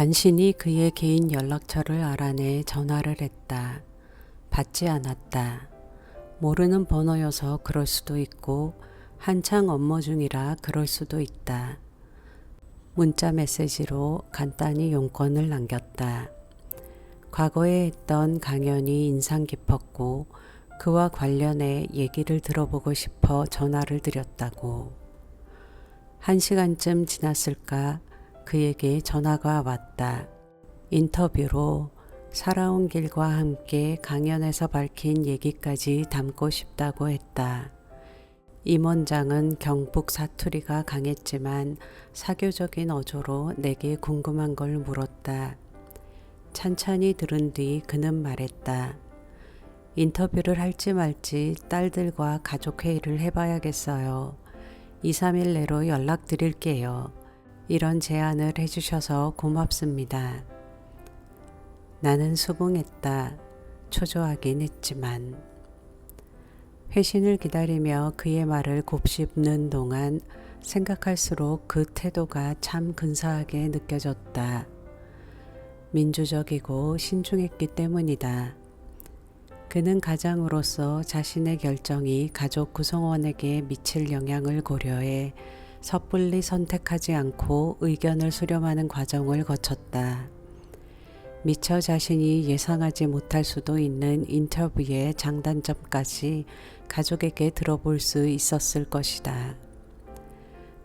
간신히 그의 개인 연락처를 알아내 전화를 했다. 받지 않았다. 모르는 번호여서 그럴 수도 있고 한창 업무 중이라 그럴 수도 있다. 문자 메시지로 간단히 용건을 남겼다. 과거에 했던 강연이 인상 깊었고 그와 관련해 얘기를 들어보고 싶어 전화를 드렸다고. 1시간쯤 지났을까 그에게 전화가 왔다. 인터뷰로 살아온 길과 함께 강연에서 밝힌 얘기까지 담고 싶다고 했다. 임원장은 경북 사투리가 강했지만 사교적인 어조로 내게 궁금한 걸 물었다. 찬찬히 들은 뒤 그는 말했다. 인터뷰를 할지 말지 딸들과 가족회의를 해봐야겠어요. 2, 3일 내로 연락드릴게요. 이런 제안을 해주셔서 고맙습니다. 나는 수긍했다. 초조하긴 했지만. 회신을 기다리며 그의 말을 곱씹는 동안 생각할수록 그 태도가 참 근사하게 느껴졌다. 민주적이고 신중했기 때문이다. 그는 가장으로서 자신의 결정이 가족 구성원에게 미칠 영향을 고려해 섣불리 선택하지 않고 의견을 수렴하는 과정을 거쳤다. 미처 자신이 예상하지 못할 수도 있는 인터뷰의 장단점까지 가족에게 들어볼 수 있었을 것이다.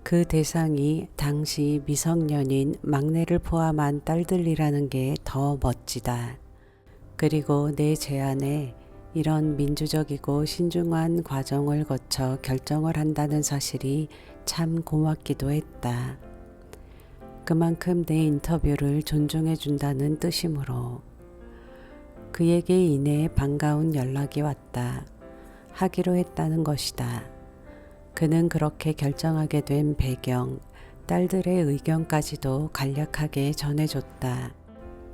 그 대상이 당시 미성년인 막내를 포함한 딸들이라는 게 더 멋지다. 그리고 내 제안에 이런 민주적이고 신중한 과정을 거쳐 결정을 한다는 사실이 참 고맙기도 했다. 그만큼 내 인터뷰를 존중해 준다는 뜻이므로. 그에게 이내 반가운 연락이 왔다. 하기로 했다는 것이다. 그는 그렇게 결정하게 된 배경, 딸들의 의견까지도 간략하게 전해줬다.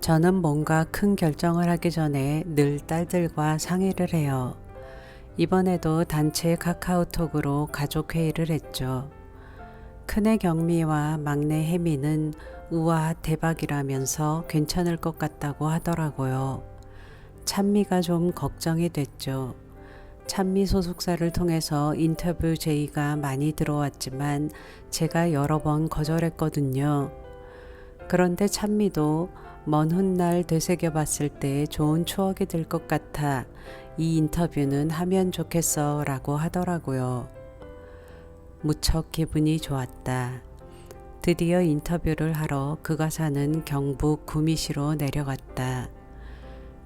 저는 뭔가 큰 결정을 하기 전에 늘 딸들과 상의를 해요. 이번에도 단체 카카오톡으로 가족회의를 했죠. 큰애 경미와 막내 혜미는 우와 대박이라면서 괜찮을 것 같다고 하더라고요. 찬미가 좀 걱정이 됐죠. 찬미 소속사를 통해서 인터뷰 제의가 많이 들어왔지만 제가 여러 번 거절했거든요. 그런데 찬미도 먼 훗날 되새겨봤을 때 좋은 추억이 될 것 같아 이 인터뷰는 하면 좋겠어 라고 하더라고요. 무척 기분이 좋았다. 드디어 인터뷰를 하러 그가 사는 경북 구미시로 내려갔다.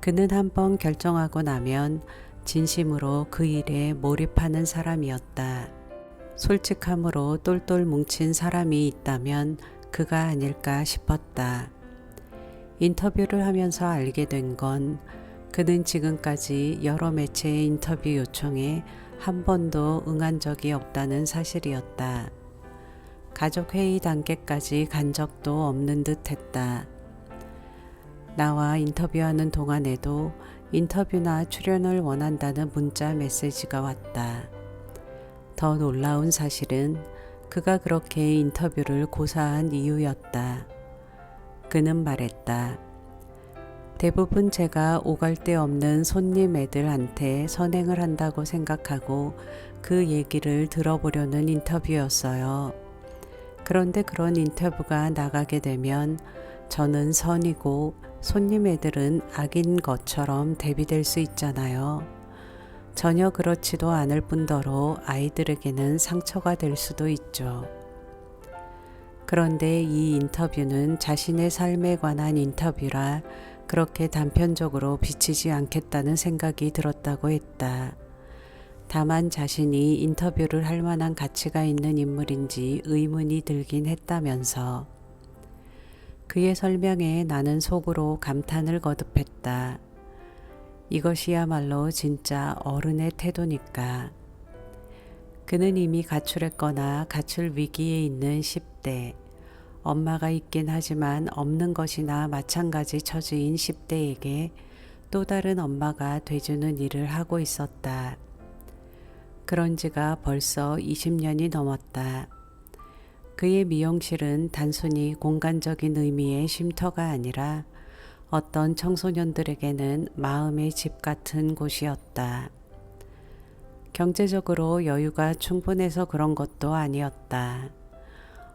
그는 한번 결정하고 나면 진심으로 그 일에 몰입하는 사람이었다. 솔직함으로 똘똘 뭉친 사람이 있다면 그가 아닐까 싶었다. 인터뷰를 하면서 알게 된 건 그는 지금까지 여러 매체의 인터뷰 요청에 한 번도 응한 적이 없다는 사실이었다. 가족회의 단계까지 간 적도 없는 듯 했다. 나와 인터뷰하는 동안에도 인터뷰나 출연을 원한다는 문자 메시지가 왔다. 더 놀라운 사실은 그가 그렇게 인터뷰를 고사한 이유였다. 그는 말했다. 대부분 제가 오갈 데 없는 손님 애들한테 선행을 한다고 생각하고 그 얘기를 들어보려는 인터뷰였어요. 그런데 그런 인터뷰가 나가게 되면 저는 선이고 손님 애들은 악인 것처럼 대비될 수 있잖아요. 전혀 그렇지도 않을 뿐더러 아이들에게는 상처가 될 수도 있죠. 그런데 이 인터뷰는 자신의 삶에 관한 인터뷰라 그렇게 단편적으로 비치지 않겠다는 생각이 들었다고 했다. 다만 자신이 인터뷰를 할 만한 가치가 있는 인물인지 의문이 들긴 했다면서. 그의 설명에 나는 속으로 감탄을 거듭했다. 이것이야말로 진짜 어른의 태도니까. 그는 이미 가출했거나 가출 위기에 있는 10대, 엄마가 있긴 하지만 없는 것이나 마찬가지 처지인 10대에게 또 다른 엄마가 돼주는 일을 하고 있었다. 그런 지가 벌써 20년이 넘었다. 그의 미용실은 단순히 공간적인 의미의 쉼터가 아니라 어떤 청소년들에게는 마음의 집 같은 곳이었다. 경제적으로 여유가 충분해서 그런 것도 아니었다.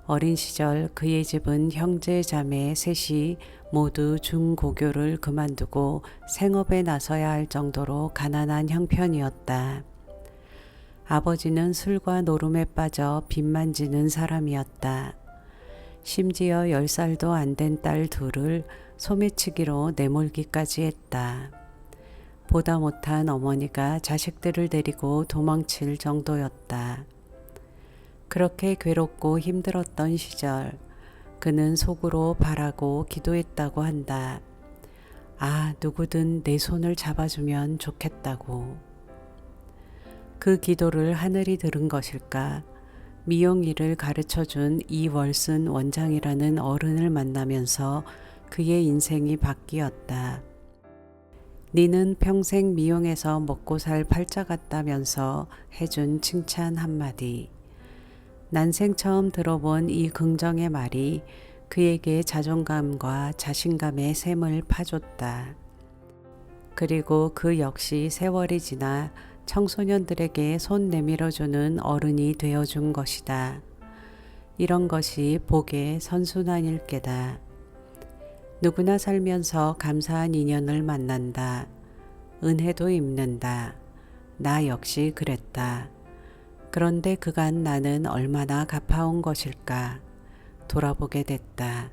어린 시절 그의 집은 형제 자매 셋이 모두 중고교를 그만두고 생업에 나서야 할 정도로 가난한 형편이었다. 아버지는 술과 노름에 빠져 빚만 지는 사람이었다. 심지어 10살도 안 된 딸 둘을 소매치기로 내몰기까지 했다. 보다 못한 어머니가 자식들을 데리고 도망칠 정도였다. 그렇게 괴롭고 힘들었던 시절, 그는 속으로 바라고 기도했다고 한다. 아, 누구든 내 손을 잡아주면 좋겠다고. 그 기도를 하늘이 들은 것일까? 미용 일을 가르쳐준 이월순 원장이라는 어른을 만나면서 그의 인생이 바뀌었다. 니는 평생 미용에서 먹고 살 팔자 같다면서 해준 칭찬 한마디. 난생 처음 들어본 이 긍정의 말이 그에게 자존감과 자신감의 샘을 파줬다. 그리고 그 역시 세월이 지나 청소년들에게 손 내밀어주는 어른이 되어준 것이다. 이런 것이 복의 선순환일 게다. 누구나 살면서 감사한 인연을 만난다. 은혜도 입는다. 나 역시 그랬다. 그런데 그간 나는 얼마나 갚아온 것일까? 돌아보게 됐다.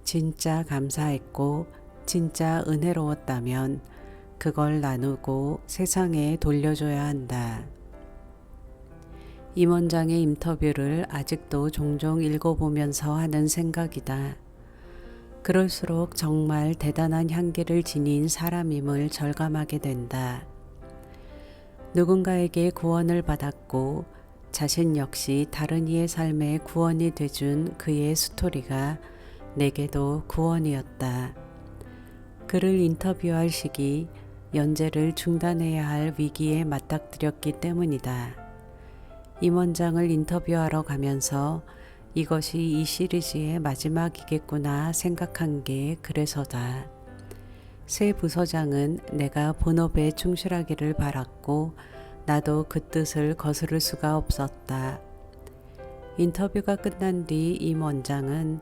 진짜 감사했고 진짜 은혜로웠다면 그걸 나누고 세상에 돌려줘야 한다. 임원장의 인터뷰를 아직도 종종 읽어보면서 하는 생각이다. 그럴수록 정말 대단한 향기를 지닌 사람임을 절감하게 된다. 누군가에게 구원을 받았고 자신 역시 다른 이의 삶에 구원이 돼준 그의 스토리가 내게도 구원이었다. 그를 인터뷰할 시기 연재를 중단해야 할 위기에 맞닥뜨렸기 때문이다. 임원장을 인터뷰하러 가면서 이것이 이 시리즈의 마지막이겠구나 생각한 게 그래서다. 새 부서장은 내가 본업에 충실하기를 바랐고 나도 그 뜻을 거스를 수가 없었다. 인터뷰가 끝난 뒤 임 원장은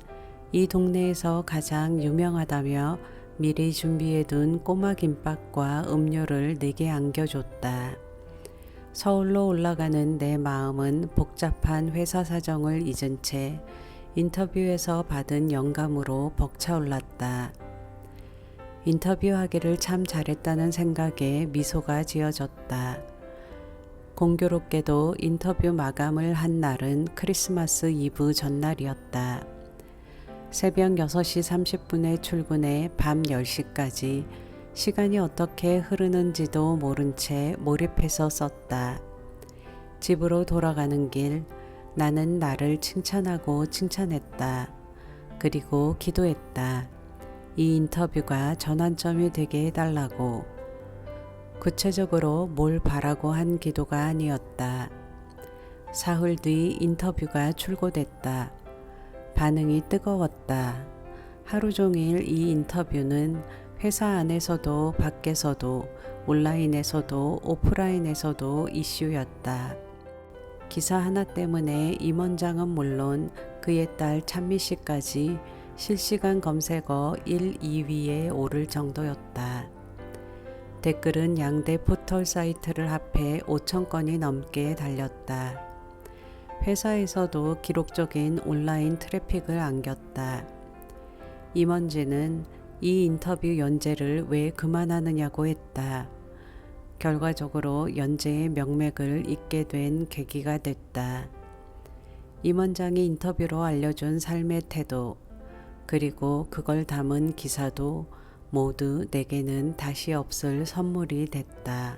이 동네에서 가장 유명하다며 미리 준비해둔 꼬마 김밥과 음료를 내게 안겨줬다. 서울로 올라가는 내 마음은 복잡한 회사 사정을 잊은 채 인터뷰에서 받은 영감으로 벅차올랐다. 인터뷰하기를 참 잘했다는 생각에 미소가 지어졌다. 공교롭게도 인터뷰 마감을 한 날은 크리스마스 이브 전날이었다. 새벽 6시 30분에 출근해 밤 10시까지 시간이 어떻게 흐르는지도 모른 채 몰입해서 썼다. 집으로 돌아가는 길 나는 나를 칭찬하고 칭찬했다. 그리고 기도했다. 이 인터뷰가 전환점이 되게 해달라고. 구체적으로 뭘 바라고 한 기도가 아니었다. 사흘 뒤 인터뷰가 출고됐다. 반응이 뜨거웠다. 하루 종일 이 인터뷰는 회사 안에서도 밖에서도 온라인에서도 오프라인에서도 이슈였다. 기사 하나 때문에 임원장은 물론 그의 딸 찬미 씨까지 실시간 검색어 1, 2위에 오를 정도였다. 댓글은 양대 포털 사이트를 합해 5천 건이 넘게 달렸다. 회사에서도 기록적인 온라인 트래픽을 안겼다. 임원진은 이 인터뷰 연재를 왜 그만하느냐고 했다. 결과적으로 연재의 명맥을 잇게 된 계기가 됐다. 임원장이 인터뷰로 알려준 삶의 태도, 그리고 그걸 담은 기사도 모두 내게는 다시 없을 선물이 됐다.